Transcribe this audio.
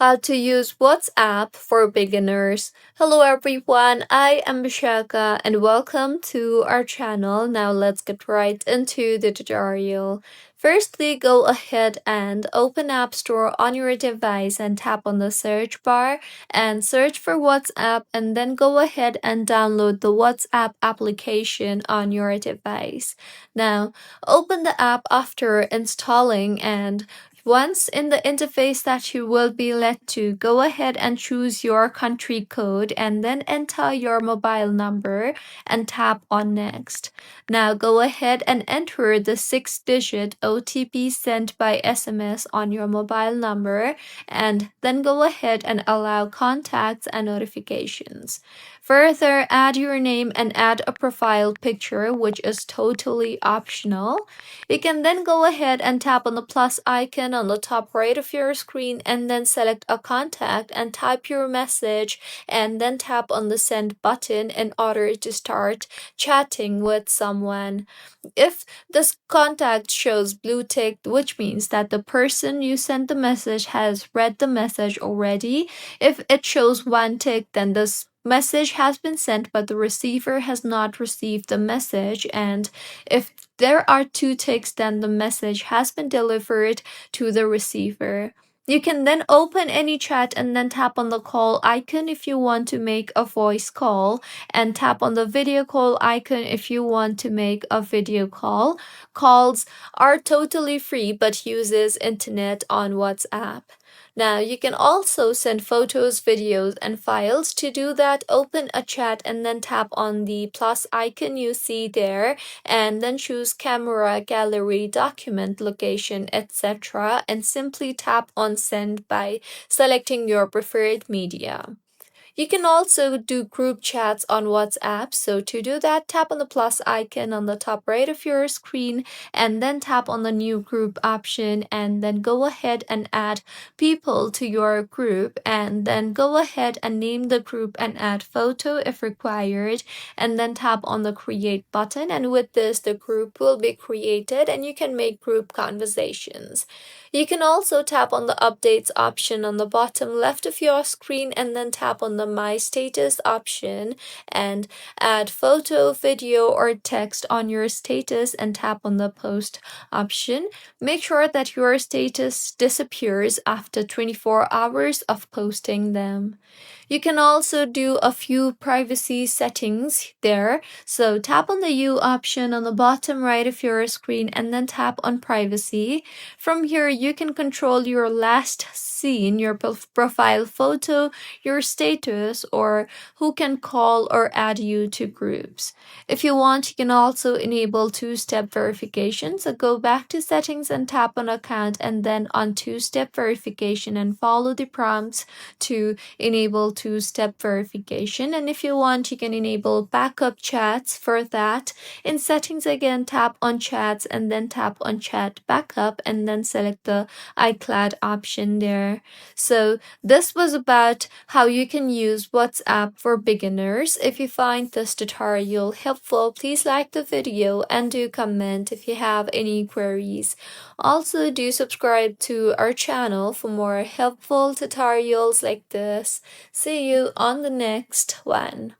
How to use WhatsApp for beginners. Hello everyone, I am Bishaka and welcome to our channel. Now let's get right into the tutorial. Firstly, go ahead and open App Store on your device and tap on the search bar and search for WhatsApp, and then go ahead and download the WhatsApp application on your device. Now, open the app after installing, and once in the interface that you will be led to, go ahead and choose your country code and then enter your mobile number and tap on next. Now go ahead and enter the 6-digit OTP sent by SMS on your mobile number, and then go ahead and allow contacts and notifications. Further, add your name and add a profile picture, which is totally optional. You can then go ahead and tap on the plus icon on the top right of your screen and then select a contact and type your message, and then tap on the send button in order to start chatting with someone. If this contact shows blue tick, which means that the person you sent the message has read the message already. If it shows one tick, then this message has been sent but the receiver has not received the message, and if there are two ticks, then the message has been delivered to the receiver. You can then open any chat and then tap on the call icon if you want to make a voice call, and tap on the video call icon if you want to make a video call. Calls are totally free but uses internet on WhatsApp. Now you can also send photos, videos, and files. To do that, open a chat and then tap on the plus icon you see there, and then choose camera, gallery, document, location, etc. and simply tap on send by selecting your preferred media. You can also do group chats on WhatsApp. So to do that, tap on the plus icon on the top right of your screen and then tap on the new group option, and then go ahead and add people to your group, and then go ahead and name the group and add photo if required, and then tap on the create button, and with this the group will be created and you can make group conversations. You can also tap on the updates option on the bottom left of your screen and then tap on the my status option and add photo, video, or text on your status and tap on the post option. Make sure that your status disappears after 24 hours of posting them. You can also do a few privacy settings there. So tap on the U option on the bottom right of your screen and then tap on privacy. From here, you can control your last seen, your profile photo, your status, or who can call or add you to groups. If you want, you can also enable two-step verification. So go back to settings and tap on account and then on two-step verification and follow the prompts to enable two-step verification. And if you want, you can enable backup chats. For that, in settings again, tap on chats and then tap on chat backup and then select the iCloud option there. So this was about how you can use WhatsApp for beginners. If you find this tutorial helpful, please like the video and do comment if you have any queries. Also, do subscribe to our channel for more helpful tutorials like this. See you on the next one.